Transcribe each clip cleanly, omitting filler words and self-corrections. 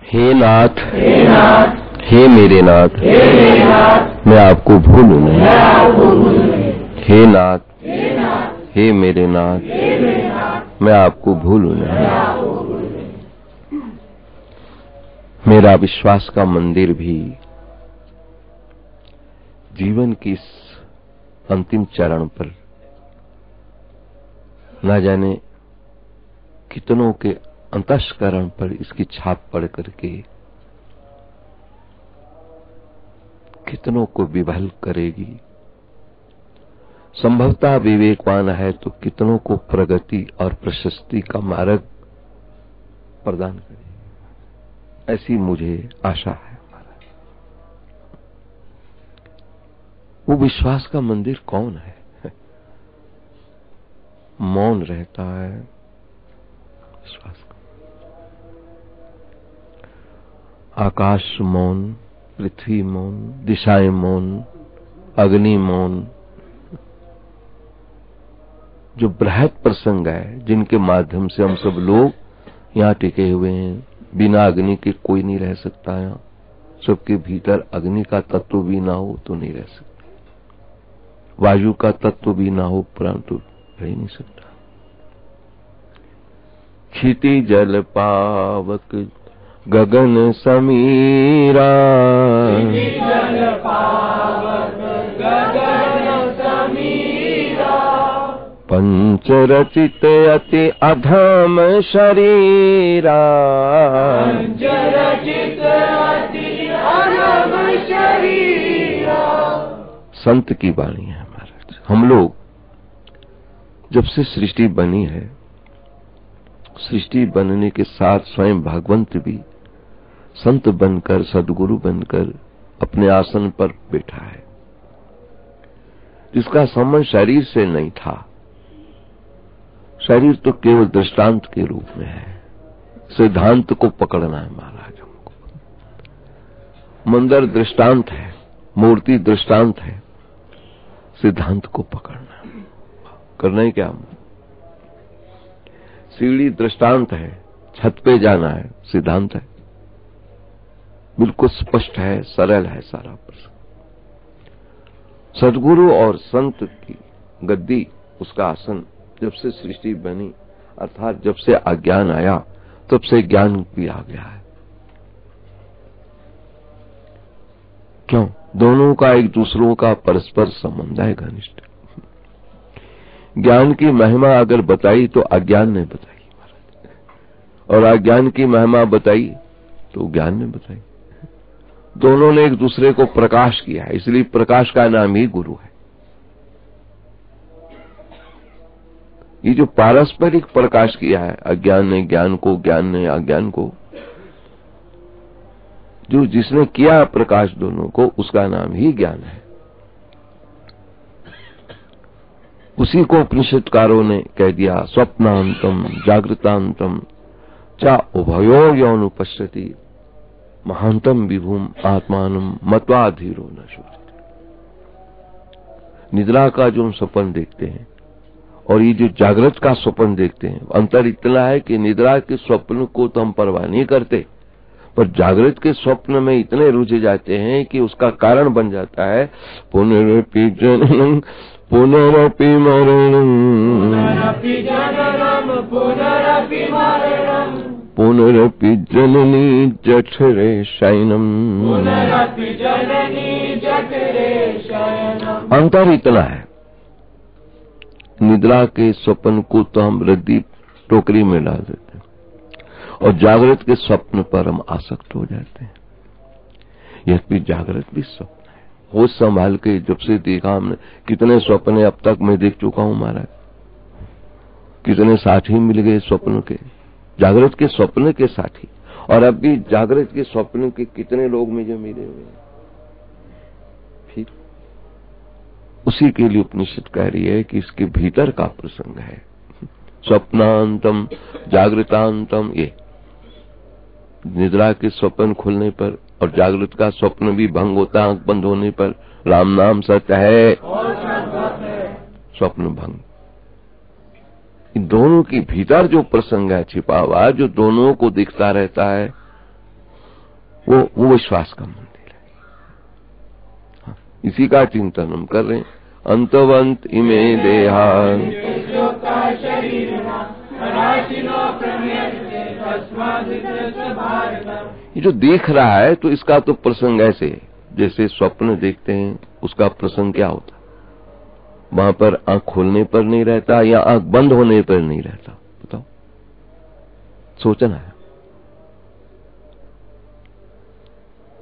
हे नाथ, हे मेरे नाथ, मैं आपको भूलूं नहीं। हे नाथ, हे मेरे नाथ, मैं आपको भूलूं नहीं। मेरा विश्वास का मंदिर भी जीवन की इस अंतिम चरण पर न जाने कितनों के अंतःकरण पर इसकी छाप पड़ करके कितनों को विभल करेगी। संभवतः विवेकवान है तो कितनों को प्रगति और प्रशस्ति का मार्ग प्रदान करेगी, ऐसी मुझे आशा है। वो विश्वास का मंदिर कौन है? मौन रहता है विश्वास का। आकाश मौन, पृथ्वी मौन, दिशाएं मौन, अग्नि मौन, जो बृहद प्रसंग है जिनके माध्यम से हम सब लोग यहाँ टिके हुए हैं। बिना अग्नि के कोई नहीं रह सकता। यहाँ सबके भीतर अग्नि का तत्व भी ना हो तो नहीं रह सकता, वायु का तत्व भी ना हो परंतु रह नहीं सकता। क्षिति जल पावक गगन समीरा, पंच रचित अति अधम शरीरा, संत की वाणी है महाराज। हम लोग जब से सृष्टि बनी है, सृष्टि बनने के साथ स्वयं भगवंत भी संत बनकर, सदगुरु बनकर अपने आसन पर बैठा है, जिसका संबंध शरीर से नहीं था। शरीर तो केवल दृष्टांत के रूप में है। सिद्धांत को पकड़ना है महाराज हमको। मंदिर दृष्टांत है, मूर्ति दृष्टांत है, सिद्धांत को पकड़ना करना ही क्या। सीढ़ी दृष्टांत है, छत पे जाना है सिद्धांत है। बिल्कुल स्पष्ट है, सरल है सारा प्रश्न। सदगुरु और संत की गद्दी, उसका आसन जब से सृष्टि बनी, अर्थात जब से अज्ञान आया तब से ज्ञान भी आ गया है। क्यों? दोनों का एक दूसरों का परस्पर संबंध है घनिष्ठ। ज्ञान की महिमा अगर बताई तो अज्ञान ने बताई, और अज्ञान की महिमा बताई तो ज्ञान ने बताई। दोनों ने एक दूसरे को प्रकाश किया है, इसलिए प्रकाश का नाम ही गुरु है। ये जो पारस्परिक प्रकाश किया है, अज्ञान ने ज्ञान को, ज्ञान ने अज्ञान को, जो जिसने किया प्रकाश दोनों को, उसका नाम ही ज्ञान है। उसी को उपनिषदकारों ने कह दिया, स्वप्नांतम जागृतांतम चा उभयो यौनुपश्यति महांतम विभूम आत्मानम मत्वा धीरो न शोचति। निद्रा का जो हम स्वप्न देखते हैं और ये जो जागृत का स्वप्न देखते हैं, अंतर इतना है कि निद्रा के स्वप्न को तो हम परवाह नहीं करते, पर जागृत के स्वप्न में इतने रुझ जाते हैं कि उसका कारण बन जाता है पुनरपि जननं पुनरपि मरणं, पुनरपि जननी जठरे शयनम्। अंतर इतना है, निद्रा के स्वप्न को तो हम रद्दी टोकरी में डाल देते हैं और जागृत के स्वप्न पर हम आसक्त हो जाते हैं। यह भी जागृत भी स्वप्न है। होश संभाल के जब से देखा हमने, कितने स्वप्न अब तक मैं देख चुका हूं महाराज। कितने साथी मिल गए स्वप्न के, जागृत के स्वप्न के साथी, और अब भी जागृत के स्वप्न के कितने लोग मुझे मिले हुए हैं। फिर उसी के लिए उपनिषद कह रही है कि इसके भीतर का प्रसंग है स्वप्नांतम जागृतांतम। ये निद्रा के स्वप्न खुलने पर और जागृत का स्वप्न भी भंग होता, आंख बंद होने पर राम नाम सत्य है, स्वप्न भंग। इन दोनों के भीतर जो प्रसंग है छिपा हुआ, जो दोनों को दिखता रहता है, वो विश्वास का मंदिर है। हाँ, इसी का चिंतन हम कर रहे हैं। अंतवंत इमे देहा, ये जो देख रहा है तो इसका तो प्रसंग ऐसे है जैसे स्वप्न देखते हैं, उसका प्रसंग क्या होता, वहां पर आंख खोलने पर नहीं रहता या आंख बंद होने पर नहीं रहता, बताओ, सोचना है।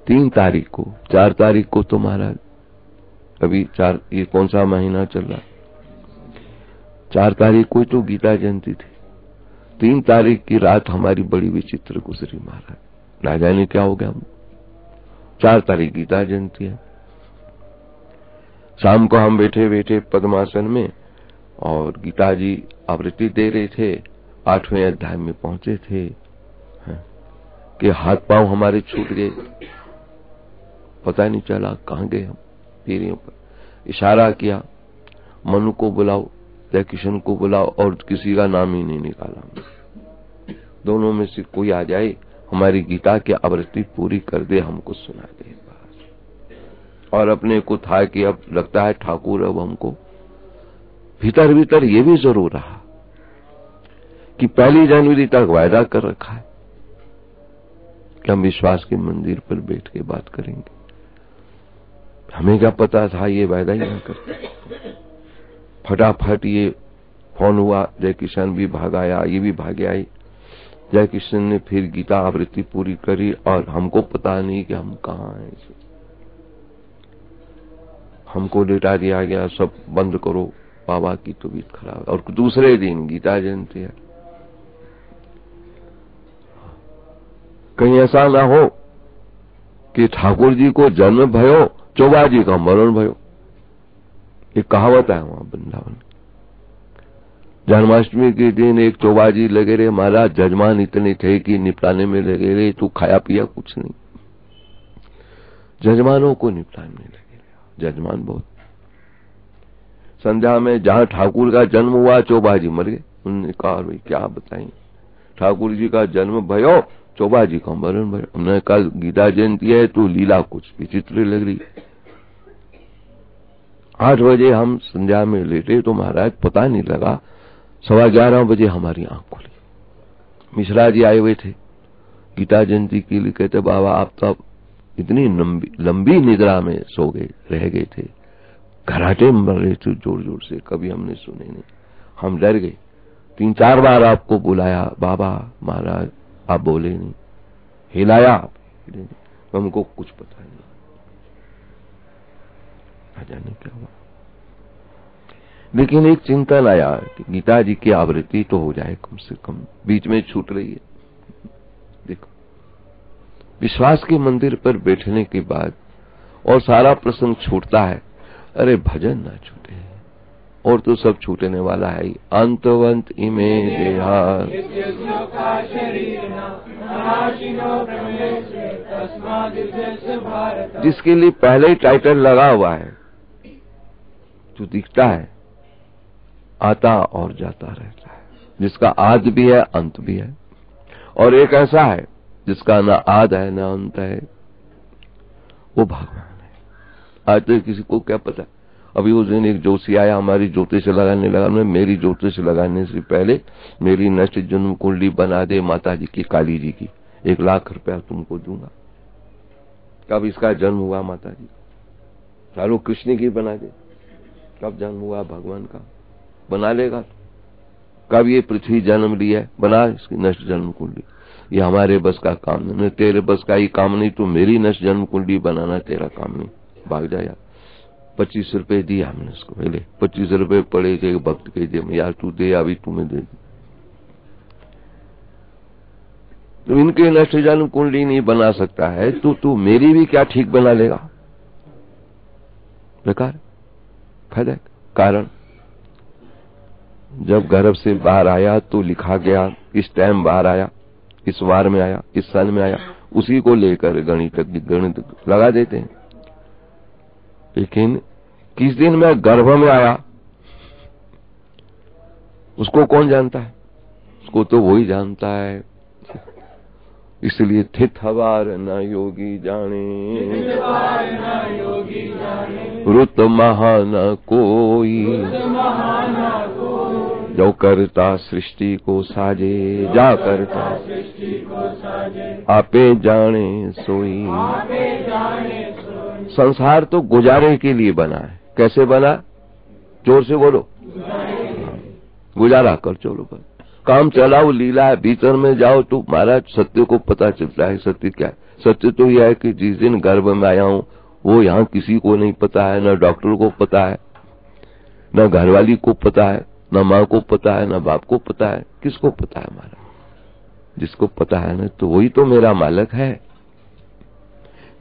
3 तारीख को, 4 तारीख को तो महाराज अभी 4, ये कौन सा महीना चल रहा, 4 तारीख को तो गीता जयंती थी। 3 तारीख की रात हमारी बड़ी विचित्र गुजरी महाराज, ना जाने क्या हो गया। 4 तारीख गीता जयंती है। शाम को हम बैठे बैठे पद्मासन में और गीता जी आवृत्ति दे रहे थे, 8वें अध्याय में पहुंचे थे कि हाथ पांव हमारे छूट गए, पता नहीं चला कहां गए हम। पीरियों पर इशारा किया, मनु को बुलाओ, जय किशन को बुलाओ, और किसी का नाम ही नहीं निकाला। दोनों में से कोई आ जाए, हमारी गीता की आवृत्ति पूरी कर दे, हमको सुना दे। और अपने को था कि अब लगता है ठाकुर अब हमको, भीतर भीतर ये भी जरूर रहा कि 1 जनवरी तक वायदा कर रखा है कि हम विश्वास के मंदिर पर बैठ के बात करेंगे। हमें क्या पता था ये वायदा ही ना करते। फटाफट ये फोन हुआ, जय किशन भी भाग आया, ये भी भागे आई। जय किशन ने फिर गीता आवृत्ति पूरी करी और हमको पता नहीं कि हम कहाँ हैं। हमको लेटा दिया गया, सब बंद करो, बाबा की तबीयत खराब। और दूसरे दिन गीता जयंती है। कहीं ऐसा ना हो कि ठाकुर जी को जन्म भयो, चौबा जी का मरण भयो। एक कहावत है वहां वृंदावन। जन्माष्टमी के दिन एक चौबा जी लगे रहे, महाराज जजमान इतने थे कि निपटाने में लगे रहे, तू खाया पिया कुछ नहीं। जजमानों को निपटाने में लगे, जजमान बहुत। संध्या में जहां ठाकुर का जन्म हुआ, चौबा जी मर गए। उन्होंने कहा भाई क्या बताएं, ठाकुर जी का जन्म भयो, चौबा जी का मरण भयो। हमने कल गीता जयंती है तो लीला कुछ विचित्र लग रही। 8 बजे हम संध्या में लेटे तो महाराज पता नहीं लगा, 11:15 बजे हमारी आंख खुली। मिश्रा जी आए हुए थे गीता जयंती के लिए, कहते बाबा आप तो इतनी लंबी निद्रा में सो गए, रह गए थे, घराटे मर रहे थे जोर जोर से, कभी हमने सुने नहीं। हम डर गए, 3-4 बार आपको बुलाया, बाबा महाराज आप बोले नहीं, हिलाया तो हमको कुछ पता नहीं, न जाने क्या हुआ। लेकिन एक चिंतन आया कि गीता जी की आवृत्ति तो हो जाए कम से कम, बीच में छूट रही है। देखो विश्वास के मंदिर पर बैठने के बाद और सारा प्रसंग छूटता है, अरे भजन ना छूटे, और तो सब छूटने वाला है ही। अंतवंत इमे देहा, जिसके लिए पहले ही टाइटल लगा हुआ है, जो दिखता है, आता और जाता रहता है, जिसका आदि भी है अंत भी है। और एक ऐसा है जिसका ना आद है ना अंत है, वो भगवान है। आज तो किसी को क्या पता। अभी उस दिन एक जोशी आया, हमारी ज्योतिष लगाने लगा। मैं मेरी ज्योतिष लगाने से पहले मेरी नष्ट जन्म कुंडली बना दे माता जी की, काली जी की, 1 लाख रुपया तुमको दूंगा। कब इसका जन्म हुआ माता जी, चालू कृष्ण की बना दे। कब जन्म हुआ भगवान का, बना लेगा। कब ये पृथ्वी जन्म लिया है, बना इसकी नष्ट जन्म कुंडली। ये हमारे बस का काम नहीं, तेरे बस का ही काम नहीं, तो मेरी नष्ट जन्म कुंडली बनाना तेरा काम नहीं, भाग जा यार। 25 रुपए दिया हमने उसको, पहले 25 रुपए पड़े थे, भक्त के दिए, यार तू दे, अभी तुम्हें दे। तो इनके नष्ट जन्म कुंडली नहीं बना सकता है, तो तू मेरी भी क्या ठीक बना लेगा, बेकार फायदा। कारण जब गर्भ से बाहर आया तो लिखा गया, इस टाइम बाहर आया, इस वार में आया, इस सन में आया, उसी को लेकर गणित लगा देते हैं। लेकिन किस दिन मैं गर्भ में आया, उसको कौन जानता है? उसको तो वही जानता है। इसलिए थितवार न योगी जाने, रुत महा न कोई, जो करता सृष्टि को साजे, जा करता आपे जाने सोई। संसार तो गुजारे के लिए बना है। कैसे बना? जोर से बोलो। गुजारा कर चलो बस, काम चलाओ, लीला है, भीतर में जाओ तो महाराज सत्य को पता चलता है। सत्य क्या है? सत्य तो यह है कि जिस दिन गर्भ में आया हूं वो यहाँ किसी को नहीं पता है, न डॉक्टर को पता है, न घरवाली को पता है, न माँ को पता है, न बाप को पता है। किसको पता है? महाराज जिसको पता है ना, तो वही तो मेरा मालक है।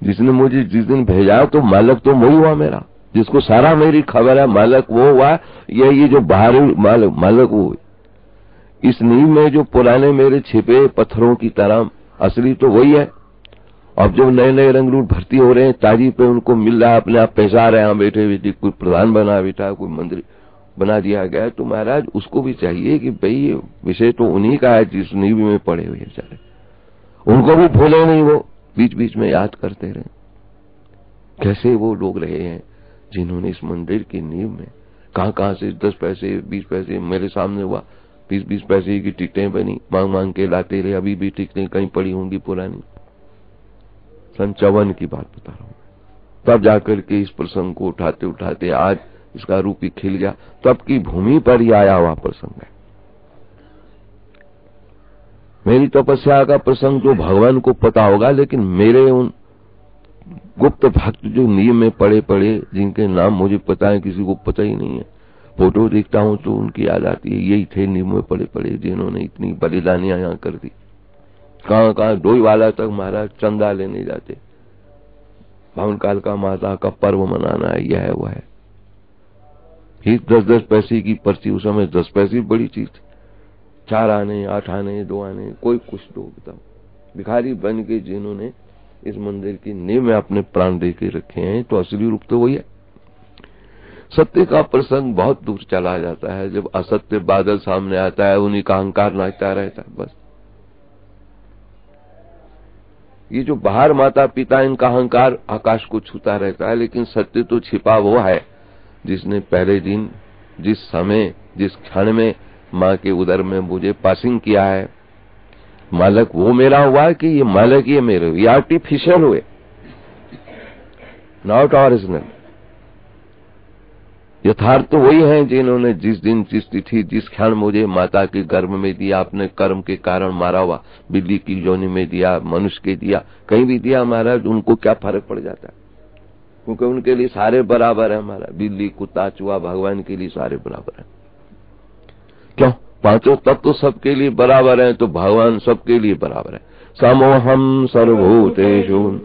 जिसने मुझे जिस दिन भेजा तो मालक तो वही हुआ मेरा, जिसको सारा मेरी खबर है। मालक वो हुआ, ये जो बाहरी मालक वो। इस नींव में जो पुराने मेरे छिपे पत्थरों की तरह, असली तो वही है। अब जो नए नए रंग रूप भर्ती हो रहे हैं, ताजी पे उनको मिल रहा है, अपने आप पैसा रहे हैं बैठे बैठे। कोई प्रधान बना बैठा, कोई मंत्री बना दिया गया, तो महाराज उसको भी चाहिए कि भाई ये विषय तो उन्हीं का है जिस नींव में पड़े हुए बेचारे, उनको भी भूले नहीं, वो बीच बीच में याद करते रहे। कैसे वो लोग रहे हैं जिन्होंने इस मंदिर की नींव में कहां से 10 पैसे 20 पैसे, मेरे सामने हुआ 20-20 पैसे की टिकटें बनी, मांग मांग के लाते रहे। अभी भी टिकटें कहीं पड़ी होंगी पुरानी। सन 54 की बात बता रहा हूं। तब जाकर के इस प्रसंग को उठाते उठाते आज इसका रूप ही खिल गया। तब की भूमि पर ही आया हुआ प्रसंग है। मेरी तपस्या का प्रसंग तो भगवान को पता होगा, लेकिन मेरे उन गुप्त भक्त जो नींव में पड़े पड़े, जिनके नाम मुझे पता है, किसी को पता ही नहीं है। फोटो देखता हूं तो उनकी याद आती है, यही थे नींव में पड़े पड़े जिन्होंने इतनी बलिदानियां यहां कर दी। कहां डोईवाला तक महाराज चंदा लेने जाते, भवन काल का माता का पर्व मनाना है, यह है वह है। 10-10 पैसे की पर्ची, उस समय 10 पैसे बड़ी चीज थी। 4 आने, 8 आने, 2 आने, कोई कुछ दो बताओ। भिखारी बन के जिन्होंने इस मंदिर की नींव में अपने प्राण दे के रखे हैं, तो असली रूप तो वही है। सत्य का प्रसंग बहुत दूर चला जाता है। जब असत्य बादल सामने आता है, उन्हीं का अहंकार नाचता रहता है बस। ये जो बाहर माता पिता, इनका अहंकार आकाश को छूता रहता है, लेकिन सत्य तो छिपा वो है जिसने पहले दिन, जिस समय, जिस क्षण में माँ के उदर में मुझे पासिंग किया है। मालक वो मेरा हुआ कि ये मालक ये मेरे, ये आर्टिफिशियल हुए, नॉट ओरिजिनल। यथार्थ तो वही है जिन्होंने जिस दिन, जिस तिथि, जिस क्षण मुझे माता के गर्भ में दिया, अपने कर्म के कारण मारा हुआ, बिल्ली की योनि में दिया, मनुष्य के दिया, कहीं भी दिया महाराज, उनको क्या फर्क पड़ जाता है? क्योंकि उनके लिए सारे बराबर है। हमारा बिल्ली, कुत्ता, चूहा, भगवान के लिए सारे बराबर है। क्यों? पांचों तत्व तो सबके लिए बराबर है, तो भगवान सबके लिए बराबर है। समोहम सर्वभूतेषु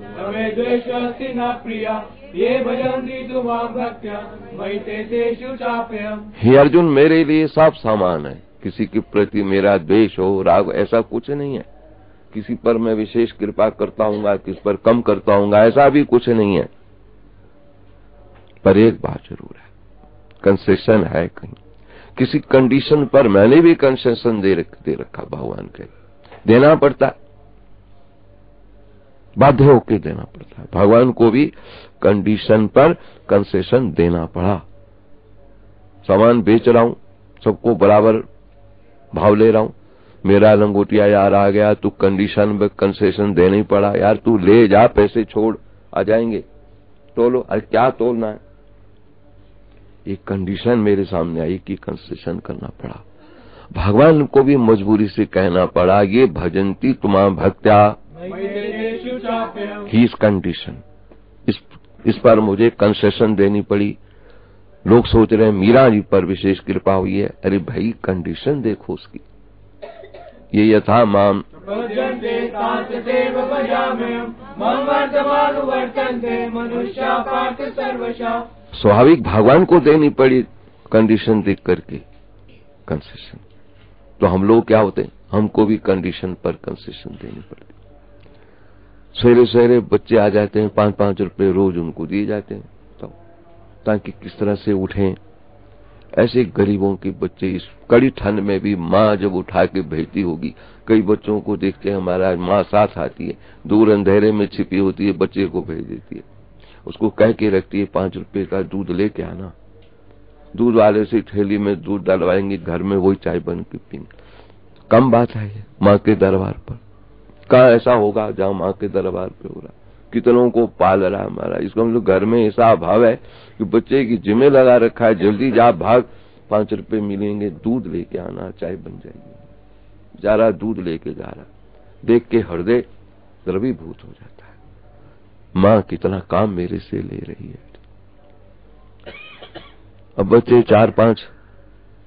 हे अर्जुन, मेरे लिए सब समान है। किसी के प्रति मेरा द्वेष हो, राग, ऐसा कुछ नहीं है। किसी पर मैं विशेष कृपा करता हूँ, किस पर कम करता हूँ, ऐसा भी कुछ नहीं है। पर एक बात जरूर है, कंसेशन है। कहीं किसी कंडीशन पर मैंने भी कंसेशन दे रखा भगवान के, देना पड़ता, बाध्य होके देना पड़ता है। भगवान को भी कंडीशन पर कंसेशन देना पड़ा। सामान बेच रहा हूं, सबको बराबर भाव ले रहा हूं, मेरा लंगोटिया यार आ गया तो कंडीशन में कंसेशन देना ही पड़ा। यार तू ले जा, पैसे छोड़, आ जाएंगे, तोलो। अरे क्या तोलना है? एक कंडीशन मेरे सामने आई कि कंसेशन करना पड़ा। भगवान को भी मजबूरी से कहना पड़ा, ये भजंती तुम्हारा भक्त्या ही इस कंडीशन, इस पर मुझे कंसेशन देनी पड़ी। लोग सोच रहे हैं मीरा जी पर विशेष कृपा हुई है। अरे भाई कंडीशन देखो उसकी। ये यथा माम स्वाभाविक भगवान को देनी पड़ी कंडीशन देख करके कंसेशन। तो हम लोग क्या होते हैं, हमको भी कंडीशन पर कंसेशन देनी पड़ती। सवेरे सवेरे बच्चे आ जाते हैं, 5-5 रुपए रोज उनको दिए जाते हैं, तो ताकि किस तरह से उठें। ऐसे गरीबों के बच्चे इस कड़ी ठंड में भी माँ जब उठा के भेजती होगी, कई बच्चों को देखते हैं हमारा माँ साथ आती है, दूर अंधेरे में छिपी होती है, बच्चे को भेज देती है, उसको कह के रखती है 5 रुपए का दूध लेके आना, दूध वाले से थैली में दूध डलवाएंगे, घर में वही चाय बन के पीएंगे। कम बात है ये माँ के दरबार पर। कहाँ ऐसा होगा जहाँ माँ के दरबार पे हो रहा, कितनों को पाल रहा है हमारा। इसका मतलब घर में ऐसा अभाव है कि बच्चे की जिम्मे लगा रखा है, जल्दी जा भाग, 5 रुपए मिलेंगे, दूध लेके आना, चाय बन जाएगी। जा रहा दूध लेके जा रहा, देख के हृदय द्रवीभूत हो जाता है, माँ कितना काम मेरे से ले रही है। अब बच्चे 4-5,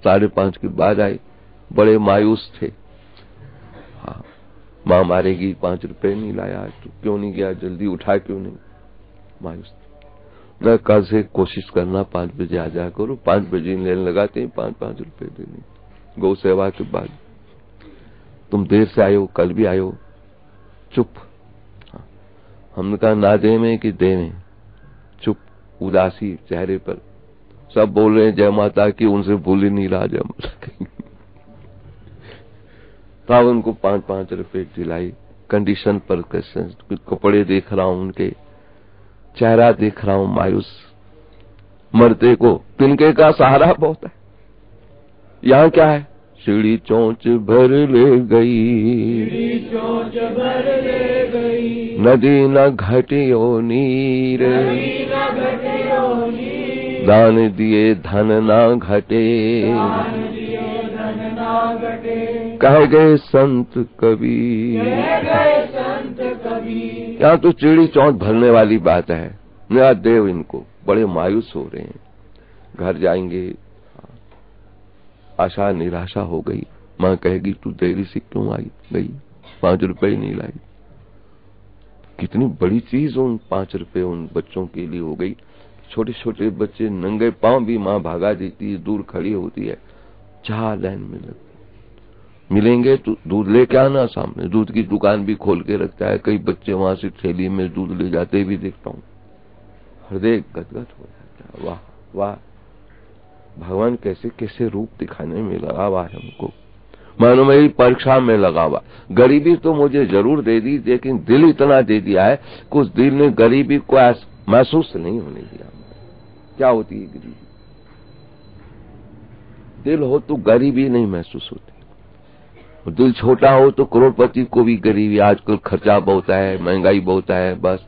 5:30 के बाद आए, बड़े मायूस थे। हाँ, माँ मारेगी, 5 रुपए नहीं लाया, तो क्यों नहीं गया जल्दी, उठा क्यों नहीं, मायूस। मैं कल से कोशिश करना 5 बजे आ जाया करो, 5 बजे लेने लगाते हैं 5-5 रुपए देने, गौ सेवा के बाद। तुम देर से आयो, कल भी आयो, चुप। हाँ, हमने कहा ना दे में कि दे में, चुप, उदासी चेहरे पर। सब बोल रहे हैं जय माता की, उनसे भूल ही नहीं रहा जय माता की। तब उनको 5-5 रुपए दिलाई, कंडीशन पर कपड़े देख रहा हूं, उनके चेहरा देख रहा हूं मायूस। मरते को तिनके का सहारा बहुत है। यहाँ क्या है, सीढ़ी चोंच भर ले गई, नदी न घटियो नीर, दान दिए धन ना घटे, कह गए संत कबीर। यहाँ तो चिड़ी चौंच भरने वाली बात है। मेरा देव इनको बड़े मायूस हो रहे हैं, घर जाएंगे, आशा निराशा हो गई। माँ कहेगी तू देरी से क्यों आई गई, 5 रुपए नहीं लाई। कितनी बड़ी चीज उन 5 रुपए उन बच्चों के लिए हो गई। छोटे छोटे बच्चे नंगे पांव भी माँ भागा देती है, दूर खड़ी होती है, चाह लाइन में लगती, मिलेंगे तो दूध लेके आना। सामने दूध की दुकान भी खोल के रखता है, कई बच्चे वहां से थैली में दूध ले जाते भी देखता हूँ, हृदय गदगद हो जाता है। वाह वाह, भगवान कैसे कैसे रूप दिखाने में लगा हुआ है हमको, मानो मेरी परीक्षा में लगा हुआ। गरीबी तो मुझे जरूर दे दी, लेकिन दिल इतना दे दिया है कि उस दिल ने गरीबी को महसूस नहीं होने दिया। क्या होती है गरीबी, दिल हो तो गरीबी नहीं महसूस होती। दिल छोटा हो तो करोड़पति को भी गरीबी, आजकल खर्चा बहुत है, महंगाई बहुत है, बस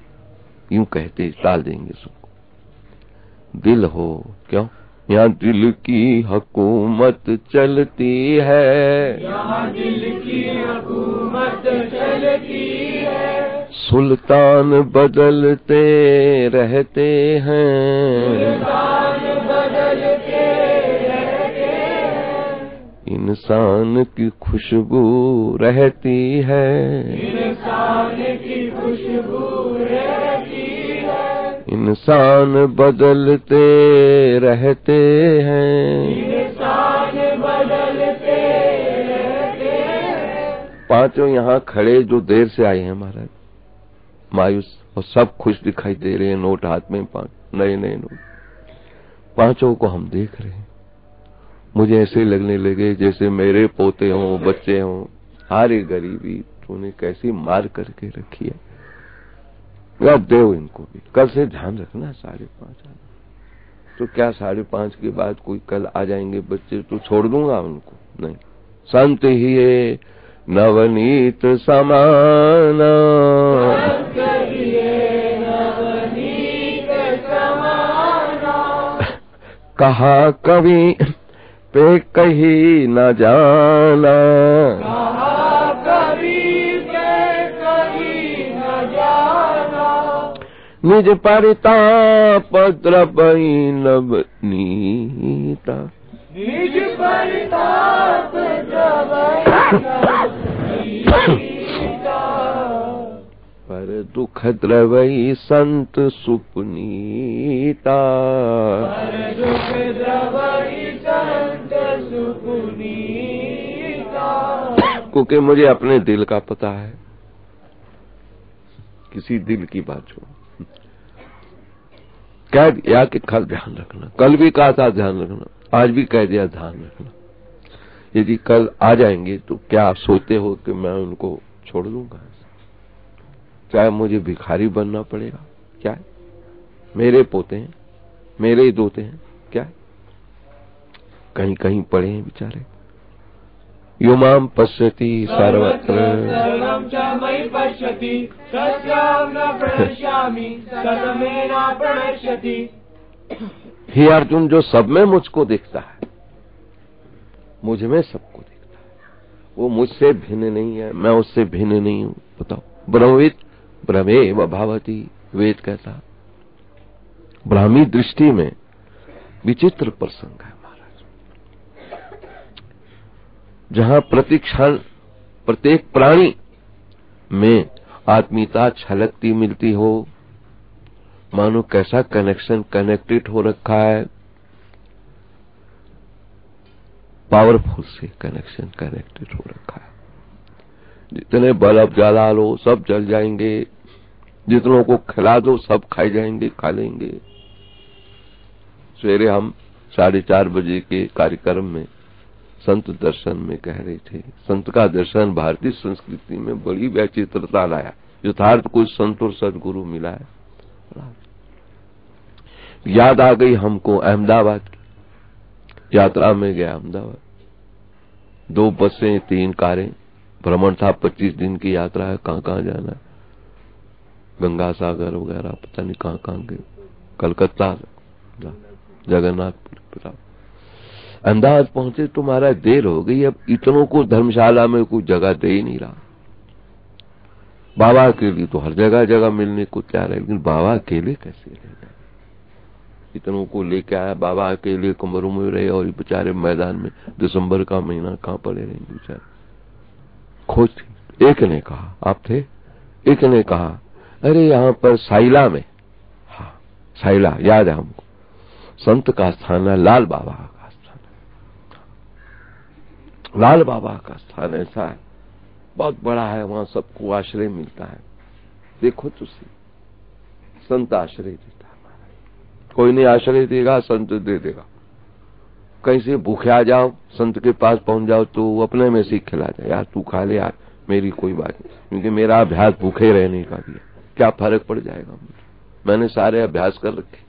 यूं कहते टाल देंगे सबको। दिल हो क्यों, यहाँ दिल की हुकूमत चलती है, यहाँ दिल की हुकूमत चलती है, सुल्तान बदलते रहते हैं, सुल्तान बदलते रहते हैं, इंसान की खुशबू रहती है, इंसान की खुशबू रहती है, इंसान बदलते रहते हैं, इंसान बदलते रहते हैं। पांचों यहाँ खड़े जो देर से आए हैं महाराज, मायूस और सब खुश दिखाई दे रहे हैं, नोट हाथ में, 5 नए नए नोट। पांचों को हम देख रहे हैं, मुझे ऐसे लगने लगे जैसे मेरे पोते हों, बच्चे हों। हारे गरीबी तूने कैसी मार करके रखी है, या देव इनको भी। कल से ध्यान रखना 5:30 तो क्या 5:30 के बाद कोई कल आ जाएंगे बच्चे तो छोड़ दूंगा उनको, नहीं। संत ही ये नवनीत समाना, कहा कवि पे कही न जाना, कहा कवि पे कही न जाना, निज परिताप द्रवई नवनीता, निज परिताप द्रवई नवनीता, पर दुख द्रवई संत सुपुनीता, पर दुख द्रवई संत सुपुनीता। क्योंकि मुझे अपने दिल का पता है, किसी दिल की बात छोड़ो। कह दिया कि कल ध्यान रखना, कल भी कहा था ध्यान रखना, आज भी कह दिया ध्यान रखना, यदि कल आ जाएंगे तो क्या आप सोचते हो कि मैं उनको छोड़ दूंगा? चाहे मुझे भिखारी बनना पड़ेगा, क्या है? मेरे पोते हैं, मेरे ही दोते हैं, क्या है? कहीं कहीं पड़े हैं बेचारे। युमाम पश्यति सर्वत्र सर्वं च मयि पश्यति तस्यां न प्रणश्यामि सतमे न प्रणश्यति। हे अर्जुन, जो सब में मुझको देखता है, मुझ में सबको देखता है, वो मुझसे भिन्न नहीं है, मैं उससे भिन्न नहीं हूं। बताओ, ब्रह्मविद ब्रह्मेव भवति, वेद कहता। ब्राह्मी दृष्टि में विचित्र प्रसंग है महाराज, जहां प्रतिक्षण प्रत्येक प्राणी में आत्मीयता छलकती मिलती हो, मानो कैसा कनेक्शन कनेक्टेड हो रखा है, पावरफुल से कनेक्शन कनेक्टेड हो रखा है। जितने बल्ब जला लो सब जल जाएंगे, जितनों को खिला दो सब खाए जाएंगे, खा लेंगे। सवेरे हम 4:30 बजे के कार्यक्रम में संत दर्शन में कह रहे थे, संत का दर्शन भारतीय संस्कृति में बड़ी वैचित्रता लाया। यथार्थ कोई संत और सदगुरु मिला है। याद आ गई हमको अहमदाबाद की यात्रा में गया। अहमदाबाद 2 बसें 3 कारें, भ्रमण था, 25 दिन की यात्रा है। कहां जाना है, गंगा सागर वगैरह, पता नहीं कहां गए, कलकत्ता, जगन्नाथपुर। अहमदाबाद पहुंचे तो महाराज देर हो गई। अब इतनों को धर्मशाला में कोई जगह दे ही नहीं रहा। बाबा के लिए तो हर जगह जगह मिलने को तैयार है, लेकिन बाबा अकेले कैसे रह गए? इतनों को लेके आया, बाबा अकेले कमरों में रहे, और बेचारे मैदान में दिसंबर का महीना कहां पड़े रहेंगे बेचारे। खोज थी। एक ने कहा, आप थे? एक ने कहा, अरे यहां पर साइला में, हाँ साइला याद है हमको, संत का स्थान है, लाल बाबा का स्थान है। लाल बाबा का स्थान ऐसा है, बहुत बड़ा है, वहां सबको आश्रय मिलता है। देखो तो सही, संत आश्रय देता है। कोई नहीं आश्रय देगा, संत दे देगा। कहीं से भूखे आ जाओ, संत के पास पहुंच जाओ तो वो अपने में से खिला जाए, यार तू खा ले यार, मेरी कोई बात नहीं, क्योंकि मेरा अभ्यास भूखे रहने का भी है, क्या फर्क पड़ जाएगा मुझे, मैंने सारे अभ्यास कर रखे।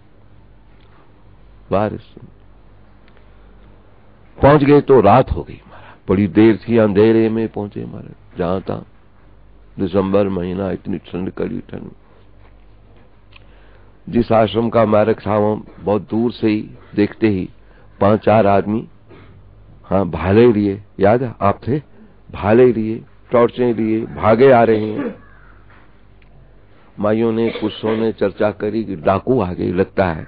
बारिश पहुंच गए तो रात हो गई महाराज, बड़ी देर थी, अंधेरे में पहुंचे महाराज। जहां था दिसंबर महीना, इतनी ठंड, कड़ी ठंड। जिस आश्रम का मार्ग था वहां बहुत दूर से ही देखते ही 5-4 आदमी, हाँ भाले लिए, याद है आप थे? भाले लिए, टॉर्चें लिए, भागे आ रहे हैं। माइयों ने पुरुषों ने चर्चा करी कि डाकू आ गए लगता है,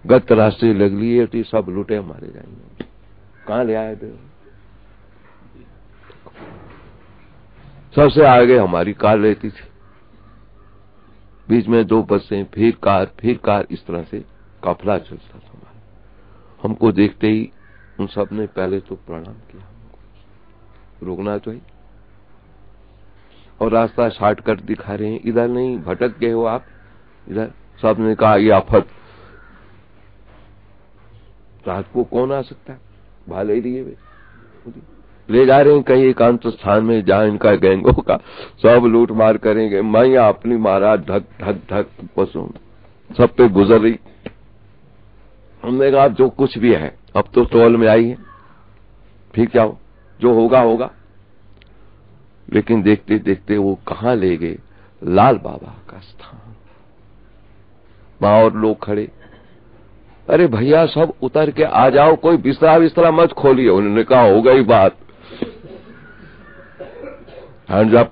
गत रास्ते लग लिए तो सब लुटे मारे जाएंगे। कहां ले आए थे? सबसे आगे हमारी कार रहती थी, बीच में 2 बसें, फिर कार, इस तरह से काफिला चलता था हमारा। हमको देखते ही उन सब ने पहले तो प्रणाम किया, हमको रोकना तो ही, और रास्ता शॉर्टकट दिखा रहे हैं, इधर नहीं भटक गए हो आप, इधर। सब ने कहा ये आफत, रात को कौन आ सकता है, भाले लिए वे ले जा रहे हैं कहीं एकांत स्थान में, जहां इनका गैंगों का सब लूट मार करेंगे। मैया अपनी महाराज धक धक धक बसों सब पे गुजर रही। हमने कहा जो कुछ भी है अब तो टोल में आई है, फिर क्या हो, जो होगा होगा। लेकिन देखते देखते वो कहां ले गए? लाल बाबा का स्थान। वहां और लोग खड़े, अरे भैया सब उतर के आ जाओ, कोई बिस्तरा मत खोलिए। उन्होंने कहा हो गई बात, हैंड्स अप,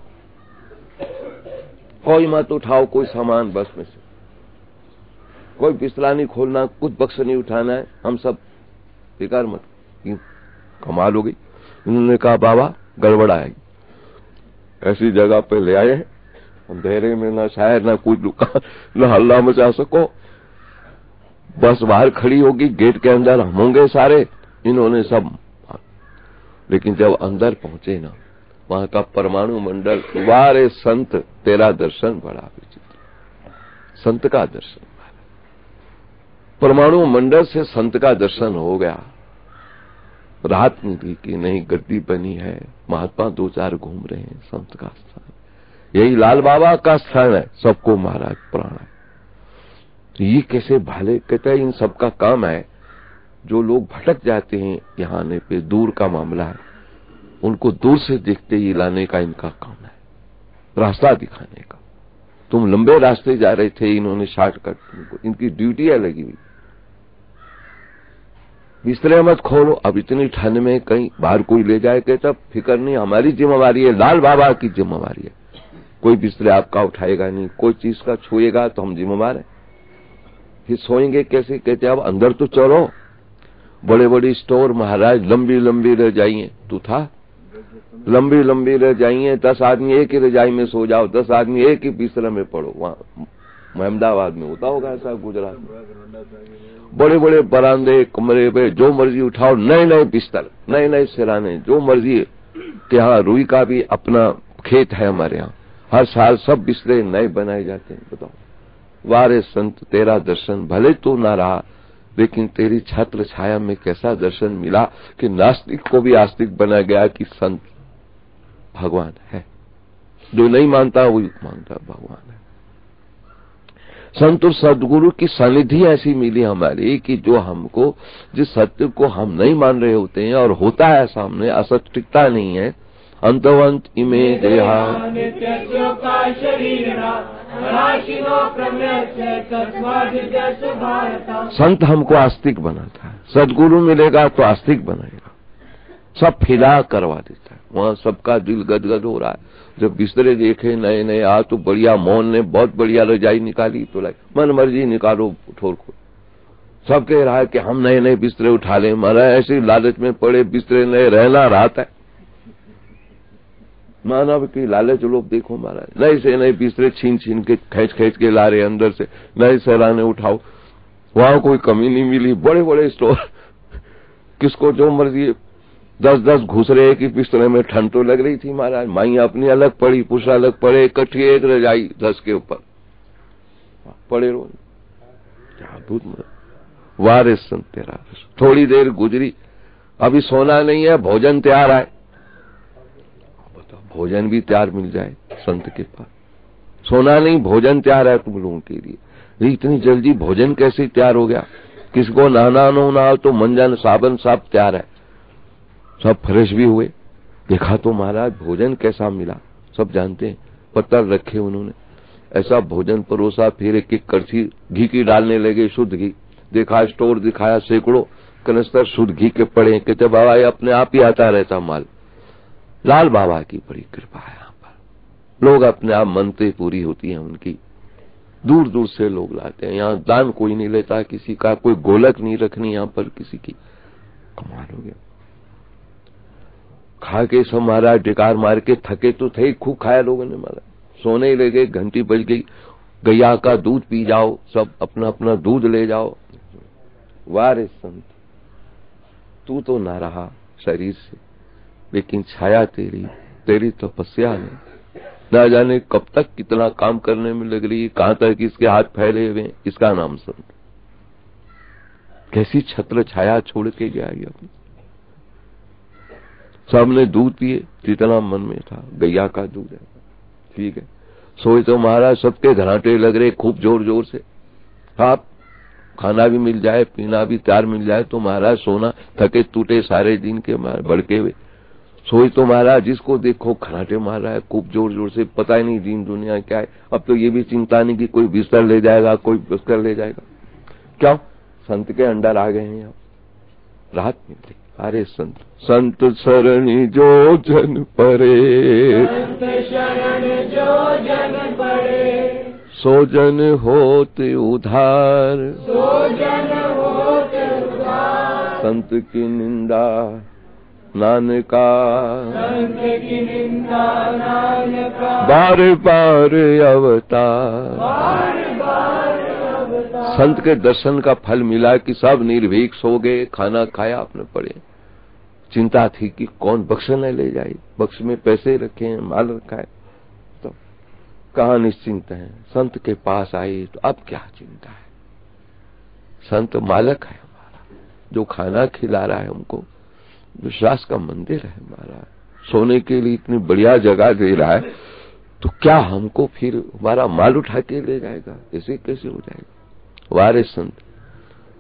कोई मत उठाओ कोई सामान बस में से, कोई बिस्तरा नहीं खोलना, कुछ बक्स नहीं उठाना है, हम सब बेकार मत। कमाल हो गई। उन्होंने कहा बाबा गड़बड़ आएगी, ऐसी जगह पे ले आए हैं, अंधेरे में ना शायद ना कुछ दुकान, ना हल्ला मचा सको, बस बाहर खड़ी होगी, गेट के अंदर हम होंगे सारे, इन्होंने सब। लेकिन जब अंदर पहुंचे ना, वहां का परमाणु मंडल, वारे संत तेरा दर्शन बड़ा विचित्र, संत का दर्शन, परमाणु मंडल से संत का दर्शन हो गया। राहत मिली कि नहीं गद्दी बनी है, महात्मा 2-4 घूम रहे हैं, संत का स्थान, यही लाल बाबा का स्थान है, सबको महाराज प्राण है। तो ये कैसे भाले, कहते हैं इन सबका काम है, जो लोग भटक जाते हैं यहाँ आने पे, दूर का मामला है, उनको दूर से देखते ही लाने का इनका काम है, रास्ता दिखाने का। तुम लंबे रास्ते जा रहे थे, इन्होंने शॉर्टकट, इनकी ड्यूटी है लगी हुई। बिस्तरे मत खोलो, अब इतनी ठंड में कहीं बाहर कोई ले जाए, कहता फिक्र नहीं, हमारी जिम्मेवारी है, लाल बाबा की जिम्मेवारी है, कोई बिस्तरे आपका उठाएगा नहीं, कोई चीज का छुएगा तो हम जिम्मेवार हैं। फिर सोएंगे कैसे, कहते अब अंदर तो चलो, बड़े बड़े स्टोर महाराज, लंबी लंबी रजाइयां, तू था लंबी लंबी रजाइयां, 10 आदमी एक ही रजाई में सो जाओ, 10 आदमी एक ही बिस्तर में पड़ो। वहां अहमदाबाद में होता होगा ऐसा, गुजरात में बड़े बड़े बरामदे कमरे पे जो मर्जी उठाओ, नए नए बिस्तर, नए नए सिराने, जो मर्जी कि हाँ, रुई का भी अपना खेत है हमारे यहाँ, हर साल सब बिस्तरे नए बनाए जाते हैं। बताओ, वारे संत तेरा दर्शन, भले तू ना रहा लेकिन तेरी छत्र छाया में कैसा दर्शन मिला कि नास्तिक को भी आस्तिक बना गया कि संत भगवान है। जो नहीं मानता वही मानता भगवान है। संत और सदगुरु की सानिध्य ऐसी मिली हमारी कि जो हमको, जिस सत्य को हम नहीं मान रहे होते हैं और होता है सामने, असत टिकता नहीं है, अंतवंत इमे देहा संत हमको आस्तिक बनाता है, सदगुरु मिलेगा तो आस्तिक बनाएगा, सब फिदा करवा देता है। वहां सबका दिल गदगद हो रहा है, जब बिस्तरे देखे नए नए, आ तो बढ़िया, मौन ने बहुत बढ़िया रजाई निकाली, तो लाई मन मर्जी निकालो ठोर को, सब कह रहा है कि हम नए नए बिस्तरे उठा लें, महाराज ऐसे लालच में पड़े, बिस्तरे नए रहना राहत है, मानव की लालच लोग देखो महाराज, नए से नए बिस्तरे छीन छीन के खींच खींच के ला रहे, अंदर से नए सराहने उठाओ, वहां कोई कमी नहीं मिली, बड़े बड़े स्टोर, किसको जो मर्जी 10-10 घुस रहे कि बिस्तरे में ठंड तो लग रही थी महाराज, माई अपनी अलग पड़ी, पुरुष अलग पड़े, इकट्ठी एक रजाई 10 के ऊपर पड़े रो, क्या अद्भुत। वारे संत तेरा, थोड़ी देर गुजरी, अभी सोना नहीं है, भोजन तैयार है, बताओ भोजन भी तैयार मिल जाए संत के पास, सोना नहीं भोजन तैयार है तुम लोगों के लिए। इतनी जल्दी भोजन कैसे तैयार हो गया, किसको नहाना हो तो मंजन साबन सब तैयार है, सब फ्रेश भी हुए, देखा तो महाराज भोजन कैसा मिला, सब जानते हैं, पत्थर रखे उन्होंने, ऐसा भोजन परोसा, फिर एक एक कड़छी घी की डालने लगे, शुद्ध घी, देखा स्टोर दिखाया, सैकड़ों कनस्तर शुद्ध घी के पड़े, कहते बाबा ये अपने आप ही आता रहता माल। लाल बाबा की बड़ी कृपा है, यहाँ पर लोग अपने आप मनते पूरी होती है उनकी, दूर दूर से लोग लाते हैं, यहाँ दान कोई नहीं लेता किसी का, कोई गोलक नहीं रखनी यहाँ पर किसी की, कमाल हो गया। खा के सब महाराज डिकार मार के थके तो थे, खूब खाया लोगों ने महाराज, सोने लगे, घंटी बज गई, गैया का दूध पी जाओ, सब अपना अपना दूध ले जाओ। वारे संत तू तो ना रहा शरीर से, लेकिन छाया तेरी तपस्या ने ना जाने कब तक कितना काम करने में लग रही है, कहां तक इसके हाथ फैले हुए, इसका नाम संत। कैसी छत्र छाया छोड़ के गया ये अपनी, सबने दूध पिए जितना मन में था, गैया का दूध है, ठीक है। सोए तो महाराज सबके घराटे लग रहे खूब जोर जोर से, आप खाना भी मिल जाए, पीना भी तैयार मिल जाए तो महाराज सोना, थके टूटे सारे दिन के भड़के हुए, सोए तो महाराज जिसको देखो खराटे मार रहा है खूब जोर जोर से, पता ही नहीं दिन दुनिया क्या है। अब तो ये भी चिंता नहीं कि कोई बिस्तर ले जाएगा, कोई बिस्तर ले जाएगा, क्यों संत के अंडर आ गए हैं, राहत मिलती। अरे संत संत शरणी जो जन परे, संत शरण जो जन पड़े, सो जन होत उधार, सो जन होत उधार। संत की निंदा नानका, संत की निंदा नानका, बार बार अवतार। बार बार अवतार। संत के दर्शन का फल मिला कि सब निर्भीक सो गए, खाना खाया अपने पड़े। चिंता थी कि कौन बख्शने ले जाए, बख्श में पैसे रखे हैं, माल रखा है, तो कहाँ निश्चिंत है। संत के पास आए तो अब क्या चिंता है, संत मालक है हमारा, जो खाना खिला रहा है हमको, विश्वास का मंदिर है महाराज, सोने के लिए इतनी बढ़िया जगह दे रहा है, तो क्या हमको फिर हमारा माल उठा के ले जाएगा? ऐसे कैसे हो जाएगा? वारे संत,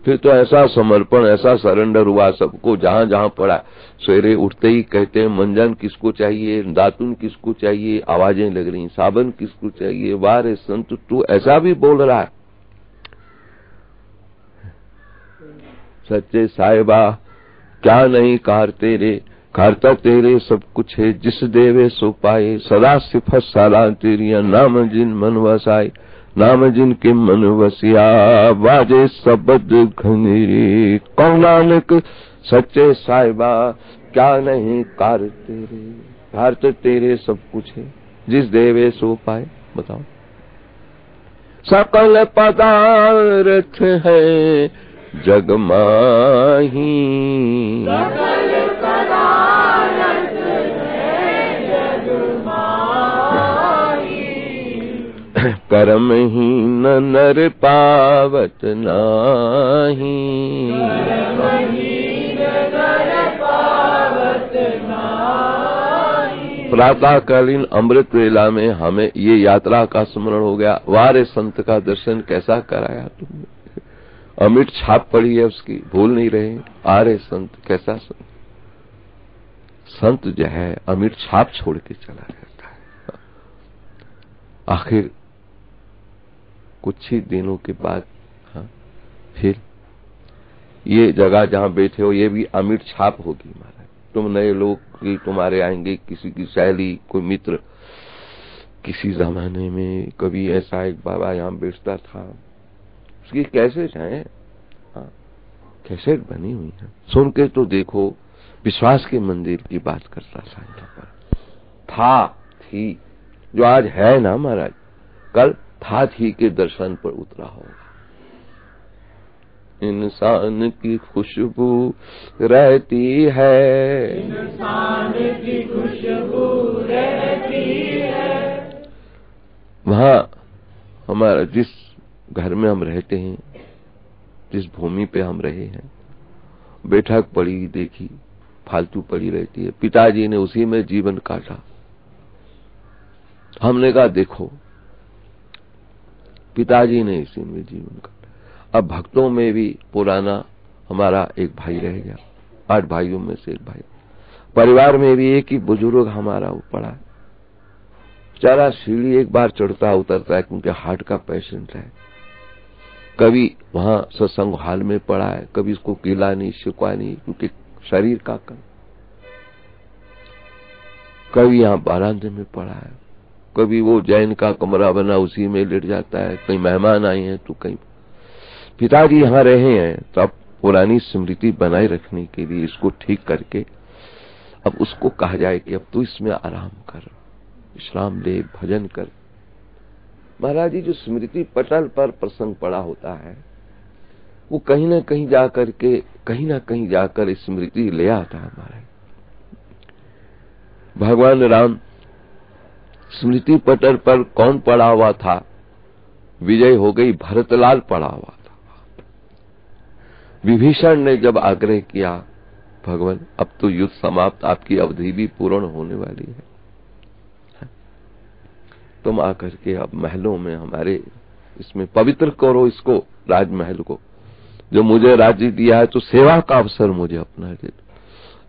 फिर तो ऐसा समर्पण, ऐसा सरेंडर हुआ सबको, जहां जहां पड़ा। सवेरे उठते ही कहते हैं मंजन किसको चाहिए, दातुन किसको चाहिए, आवाजें लग रही, साबन किसको चाहिए। वारे संत, तू ऐसा भी बोल रहा है? सच्चे साहिबा क्या नहीं कार तेरे, कारता तेरे सब कुछ है, जिस देवे सो पाए, सदा सिफत साला तेरिया, नाम जिन मन वसाए, नाम जिन के मन वसिया, बाजे सबद घनेरी। कौन नानक सच्चे साहिबा क्या नहीं कार तेरे, कारता तेरे सब कुछ है, जिस देवे सो पाए। बताओ, सकल पदार्थ है जग माही, सकल पदार्थ है जग माही, कर्महीन नर पावत नाही, कर्महीन नर पावत नाही। प्रातःकालीन अमृत वेला में हमें ये यात्रा का स्मरण हो गया। वारे संत का दर्शन कैसा कराया तुमने, अमिट छाप पड़ी है उसकी, भूल नहीं रहे। आरे संत, कैसा संत, संत जो है अमिट छाप छोड़ के चला जाता है। आखिर कुछ ही दिनों के बाद फिर ये जगह जहां बैठे हो ये भी अमिट छाप होगी महाराज। तुम नए लोग की तुम्हारे आएंगे, किसी की सहेली, कोई मित्र, किसी जमाने में कभी ऐसा एक बाबा यहाँ बैठता था, उसकी कैसेट है, कैसेट बनी हुई है, सुन के तो देखो। विश्वास के मंदिर की बात करता था यहाँ पर, था थी, जो आज है ना महाराज, कल था थी के दर्शन पर उतरा होगा। इंसान की खुशबू रहती है, इंसान की खुशबू रहती है। वहां हमारा जिस घर में हम रहते हैं, जिस भूमि पे हम रहे हैं, बैठक पड़ी देखी, फालतू पड़ी रहती है। पिताजी ने उसी में जीवन काटा। हमने कहा देखो, पिताजी ने इसी में जीवन काटा। अब भक्तों में भी पुराना हमारा एक भाई रह गया, 8 भाइयों में से एक भाई। परिवार में भी एक ही बुजुर्ग हमारा पड़ा है, बेचारा सीढ़ी एक बार चढ़ता उतरता है क्योंकि हार्ट का पेशेंट है। कभी वहां सत्संग हॉल में पड़ा है, कभी उसको किला नहीं, शिकवा नहीं, क्योंकि शरीर का कम। कभी यहाँ बरामदे में पड़ा है, कभी वो जैन का कमरा बना उसी में लेट जाता है। कहीं मेहमान आए हैं तो कहीं पिताजी यहाँ रहे हैं, तो अब पुरानी स्मृति बनाए रखने के लिए इसको ठीक करके अब उसको कहा जाए कि अब तू इसमें आराम कर, विश्राम ले, भजन कर। महाराज जी, जो स्मृति पटल पर प्रसंग पड़ा होता है वो कहीं ना कहीं जाकर के, कहीं ना कहीं जाकर स्मृति ले आता है। महाराज भगवान राम स्मृति पटल पर कौन पड़ा हुआ था? विजय हो गई, भरतलाल पड़ा हुआ था। विभीषण ने जब आग्रह किया, भगवान अब तो युद्ध समाप्त, आपकी अवधि भी पूर्ण होने वाली है, तुम आकर के अब महलों में हमारे इसमें पवित्र करो इसको, राजमहल को, जो मुझे राज्य दिया है, तो सेवा का अवसर मुझे अपना दे।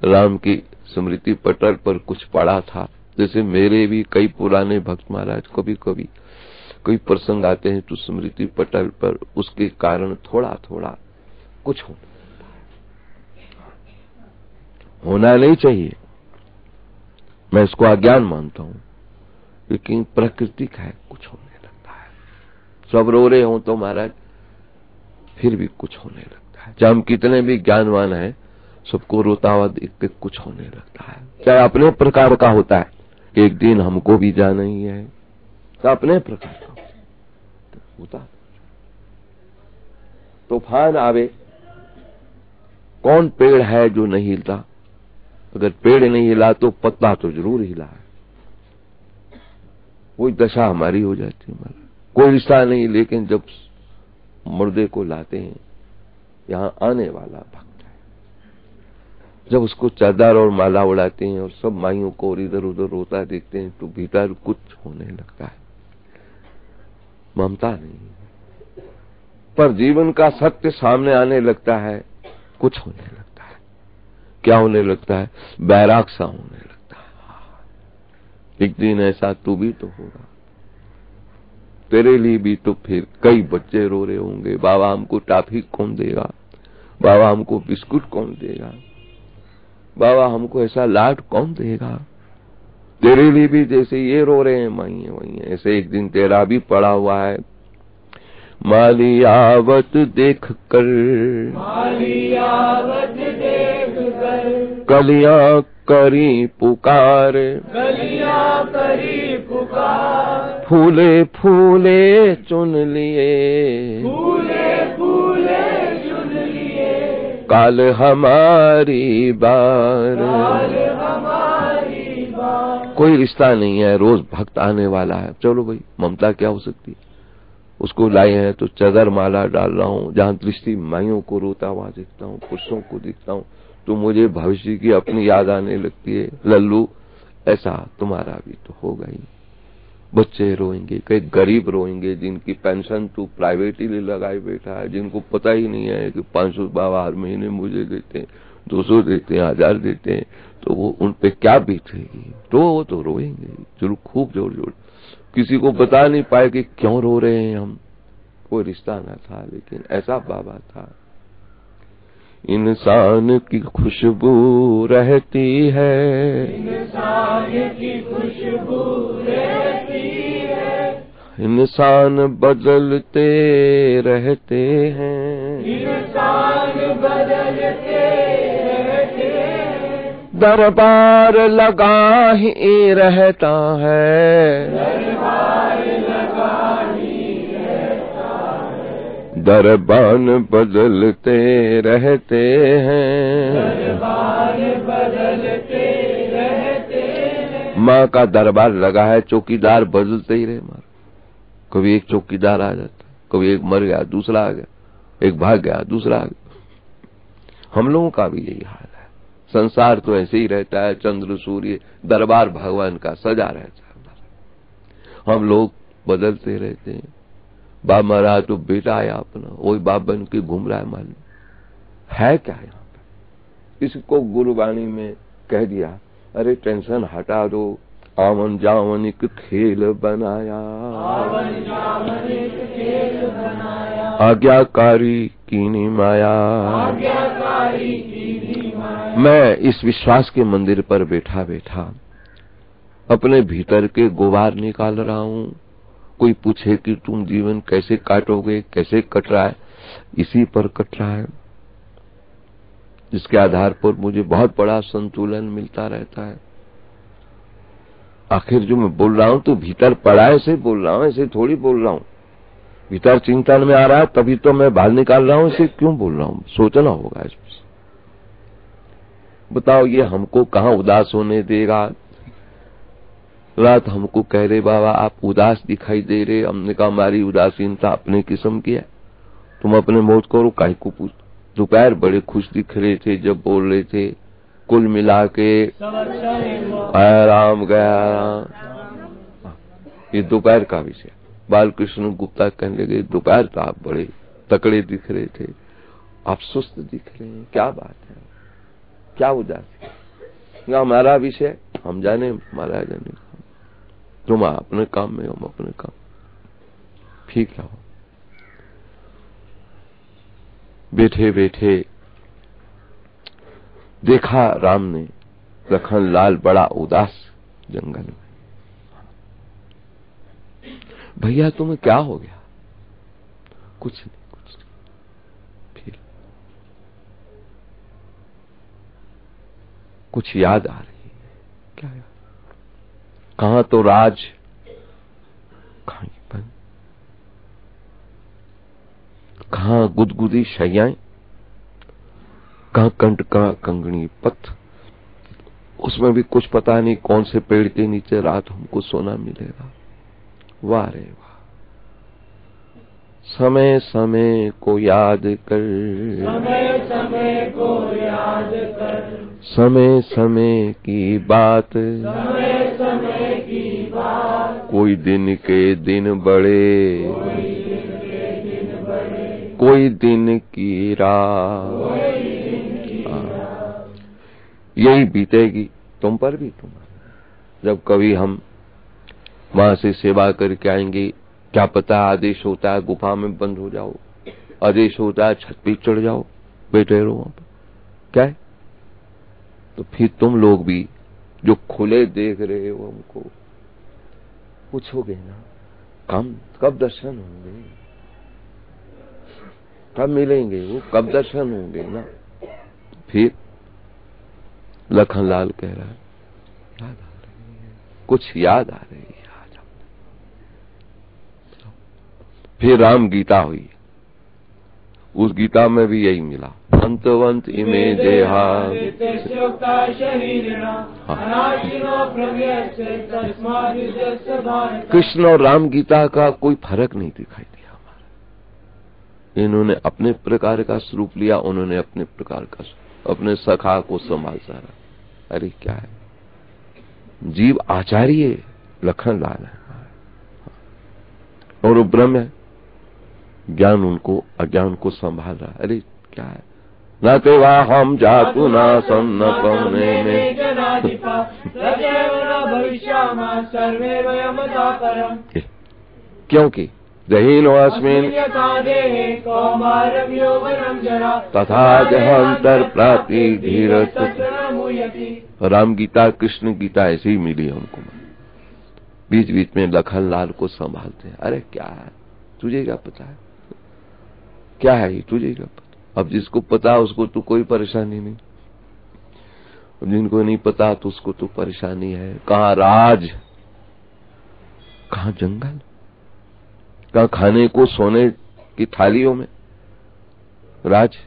राम की स्मृति पटल पर कुछ पड़ा था, जैसे मेरे भी कई पुराने भक्त महाराज कभी कभी कोई प्रसंग आते हैं तो स्मृति पटल पर उसके कारण थोड़ा थोड़ा कुछ होना नहीं चाहिए, मैं इसको अज्ञान मानता हूं, लेकिन प्राकृतिक है, कुछ होने लगता है। सब रो रहे हो तो महाराज फिर भी कुछ होने लगता है। चाहे हम कितने भी ज्ञानवान हैं, सबको रोता हुआ देख के कुछ होने लगता है। चाहे अपने प्रकार का होता है, एक दिन हमको भी जाना ही है, तो अपने प्रकार का होता। तूफान आवे, कौन पेड़ है जो नहीं हिलता? अगर पेड़ नहीं हिला तो पत्ता तो जरूर हिला है। वही दशा हमारी हो जाती है। हमारा कोई रिश्ता नहीं, लेकिन जब मुर्दे को लाते हैं, यहां आने वाला भक्त है, जब उसको चादर और माला उड़ाते हैं और सब माइयों को और इधर उधर रोता देखते हैं तो भीतर कुछ होने लगता है, ममता नहीं, पर जीवन का सत्य सामने आने लगता है, कुछ होने लगता है। क्या होने लगता है? बैराग सा होने लगता है। एक दिन ऐसा तू भी तो होगा, तेरे लिए भी तो फिर कई बच्चे रो रहे होंगे, बाबा हमको टॉफी कौन देगा, बाबा हमको बिस्कुट कौन देगा, बाबा हमको ऐसा लाड कौन देगा। तेरे लिए भी जैसे ये रो रहे हैं माइये वही, ऐसे एक दिन तेरा भी पड़ा हुआ है। माली आवत देख कर, माली आवत देख कर, कलियां करी पुकार, कलियां करी पुकार, फूले फूले चुन लिए, फूले फूले चुन लिए, काल हमारी बार, काल हमारी बार। कोई रिश्ता नहीं है, रोज भक्त आने वाला है, चलो भाई ममता क्या हो सकती है। उसको लाए हैं तो चादर माला डाल रहा हूँ, जहां दृष्टि माइयों को रोता हुआ देखता हूँ, पुरुषों को देखता हूँ तो मुझे भविष्य की अपनी याद आने लगती है। लल्लू ऐसा तुम्हारा भी तो होगा ही, बच्चे रोएंगे, कई गरीब रोएंगे जिनकी पेंशन तो प्राइवेटली लगाए बैठा है, जिनको पता ही नहीं है कि 500 बाबा हर महीने मुझे देते हैं, 200 देते हैं, 1000 देते हैं, तो वो उन पे क्या बीतेगी। तो वो तो रोएंगे जरूर, खूब जोर जोर। किसी को बता नहीं पाए कि क्यों रो रहे हैं हम, कोई रिश्ता न था लेकिन ऐसा बाबा था। इंसान की खुशबू रहती है, इंसान की खुशबू रहती है, इंसान बदलते रहते हैं, इंसान बदलते रहते हैं, दरबार लगा ही रहता है, दरबार लगा ही रहता है, दरबान बदलते रहते हैं, दरबार बदलते रहते हैं। माँ का दरबार लगा है, चौकीदार बदलते ही रहे माँ। कभी एक चौकीदार आ जाता, कभी एक मर गया दूसरा आ गया, एक भाग गया दूसरा आ गया। हम लोगों का भी यही हाल है, संसार तो ऐसे ही रहता है, चंद्र सूर्य दरबार भगवान का सजा रहता है, हम लोग बदलते रहते हैं। बाप मरा तो बेटा आया अपना, वही बाप बन के घूम रहा है, मालूम है क्या यहाँ पे। इसको गुरुवाणी में कह दिया, अरे टेंशन हटा दो, आवन जावन एक खेल बनाया, आवन जावन एक खेल बनाया, आज्ञाकारी कीनी माया, आज्ञाकारी कीनी माया। मैं इस विश्वास के मंदिर पर बैठा बैठा अपने भीतर के गुबार निकाल रहा हूँ। कोई पूछे कि तुम जीवन कैसे काटोगे, कैसे कट रहा है, इसी पर कट रहा है, जिसके आधार पर मुझे बहुत बड़ा संतुलन मिलता रहता है। आखिर जो मैं बोल रहा हूं तो भीतर पड़ा है, ऐसे बोल रहा हूं, ऐसे थोड़ी बोल रहा हूं। भीतर चिंतन में आ रहा है तभी तो मैं बाहर निकाल रहा हूं, इसे क्यों बोल रहा हूं, सोचना होगा इसमें। बताओ ये हमको कहां उदास होने देगा। रात हमको कह रहे बाबा आप उदास दिखाई दे रहे, हमने कहा हमारी उदासीनता अपने किस्म की है, तुम अपने मौत करो, काहे को पूछ। दोपहर बड़े खुश दिख रहे थे जब बोल रहे थे, कुल मिला के आया राम गया राम। ये दोपहर का विषय। बालकृष्ण गुप्ता कहने लगे दोपहर तो आप बड़े तकड़े दिख रहे थे, आप सुस्त दिख रहे हैं, क्या बात है, क्या उदासी। हमारा विषय हम जाने, हमारा जाने, तुम अपने काम में, हम अपने काम, ठीक है। बैठे बैठे देखा राम ने लखन लाल बड़ा उदास जंगल में। भैया तुम्हें क्या हो गया? कुछ नहीं, कुछ नहीं। फिर कुछ याद आ रही है, क्या याद? कहां तो राज, कहां बन, कहां गुदगुदी शैयाएं, कहां कंठ का कंगनी पथ। उसमें भी कुछ पता नहीं कौन से पेड़ के नीचे रात हमको सोना मिलेगा। वाह रे वाह, समय समय को याद कर, समय समय को याद कर, समय समय की बात, समय समय की बात, कोई दिन के दिन बड़े, कोई दिन के दिन बड़े, कोई दिन की रात, कोई दिन की रात। यही बीतेगी तुम पर भी तुम्हारा। जब कभी हम वहां से सेवा करके आएंगे, क्या पता आदेश होता है गुफा में बंद हो जाओ, आदेश होता है छत पे चढ़ जाओ, बैठे रहो वहां पर, क्या है? तो फिर तुम लोग भी जो खुले देख रहे हो हमको, पूछोगे ना कब दर्शन होंगे, कब मिलेंगे, वो कब दर्शन होंगे ना। फिर लखनलाल कह रहा है याद आ रही है, कुछ याद आ रही है, आ जाओ। फिर राम गीता हुई, उस गीता में भी यही मिला, अंतवंत इमे देहा कृष्ण और राम गीता का कोई फर्क नहीं दिखाई दिया हमारा। इन्होंने अपने प्रकार का स्वरूप लिया, उन्होंने अपने प्रकार का, अपने सखा को संभाल सारा। अरे क्या है, जीव आचार्य लखनलाल है और वो ब्रह्म है, ज्ञान उनको अज्ञान को संभाल रहा। अरे क्या है, न ते हम जातु न सन्न पवने में, क्योंकि दहीनो अस्मिन् तथा जहंतर प्राप्ति धीर। राम गीता कृष्ण गीता ऐसे ही मिली हमको, बीच बीच में लखनलाल को संभालते हैं। अरे क्या है, तुझे क्या पता है, क्या है ये तुझे क्या पता। अब जिसको पता उसको तो कोई परेशानी नहीं, जिनको नहीं पता तो उसको तो परेशानी है। कहाँ राज, कहाँ जंगल, कहाँ खाने को सोने की थालियों में, राज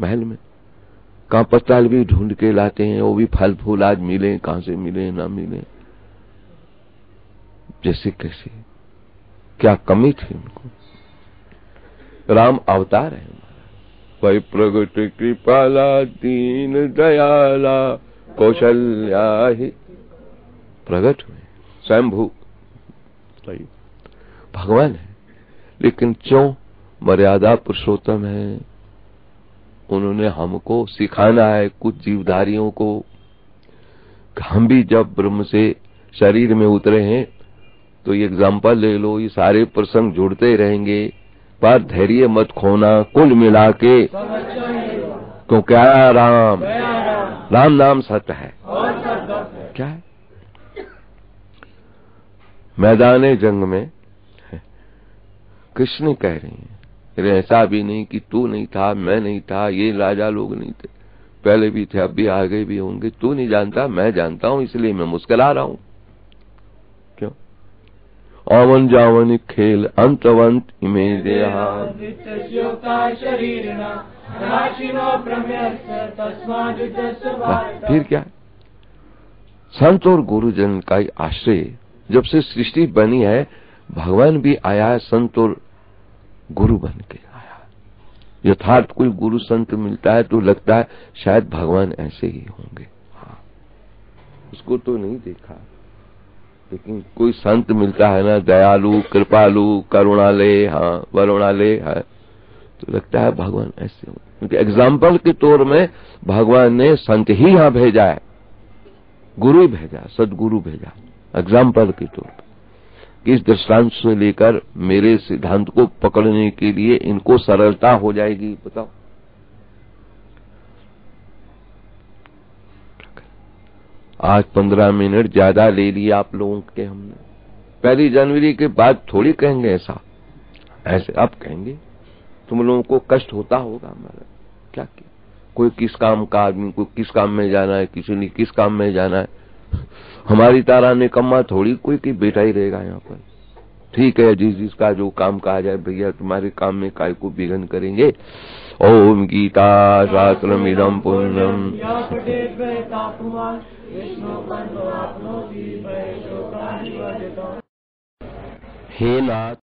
महल में, कहाँ पताल भी ढूंढ के लाते हैं, वो भी फल फूल आज मिले, कहाँ से मिले ना मिले, जैसे कैसे, क्या कमी थी उनको। राम अवतार है हमारा, वही प्रगट कृपाला दीन दयाला कौशल्या ही प्रगट हुए, स्वयंभू भगवान है। लेकिन क्यों मर्यादा पुरुषोत्तम है, उन्होंने हमको सिखाना है कुछ जीवधारियों को। हम भी जब ब्रह्म से शरीर में उतरे हैं तो ये एग्जाम्पल ले लो, ये सारे प्रसंग जुड़ते रहेंगे, पर धैर्य मत खोना, कुल मिला के तो क्या राम, राम नाम सत्य है। क्या है, मैदान जंग में कृष्ण कह रही हैं, अरे ऐसा भी नहीं कि तू नहीं था, मैं नहीं था, ये राजा लोग नहीं थे, पहले भी थे, अब भी आगे भी होंगे, तू नहीं जानता, मैं जानता हूं, इसलिए मैं मुस्कुरा रहा हूं। क्यों, आवन जावन खेल अंतवंत इमे देहा, फिर क्या, संत और गुरुजन का आश्रय। जब से सृष्टि बनी है भगवान भी आया है, संत और गुरु बन के आया। यथार्थ कोई गुरु संत मिलता है तो लगता है शायद भगवान ऐसे ही होंगे। हाँ, उसको तो नहीं देखा, लेकिन कोई संत मिलता है ना, दयालु कृपालु करुणालय, हाँ वरुणालय है, तो लगता है भगवान ऐसे होंगे। क्योंकि एग्जाम्पल के तौर में भगवान ने संत ही यहां भेजा है, गुरु ही भेजा, सदगुरु भेजा एग्जाम्पल के तौर पर। इस दृष्टांत से लेकर मेरे सिद्धांत को पकड़ने के लिए इनको सरलता हो जाएगी। बताओ, आज 15 मिनट ज्यादा ले लिए आप लोगों के हमने। 1 जनवरी के बाद थोड़ी कहेंगे ऐसा, ऐसे अब कहेंगे। तुम लोगों को कष्ट होता होगा हमारा, क्या किया, कोई किस काम का आदमी को किस काम में जाना है, किसी ने किस काम में जाना है। हमारी तारा निकम्मा थोड़ी कोई की बेटा ही रहेगा यहाँ पर। ठीक है, जिसका जो काम कहा जाए, भैया तुम्हारे काम में काय को विघ्न करेंगे। ओम गीता शास्त्रमिदं पूर्णम। हे नाथ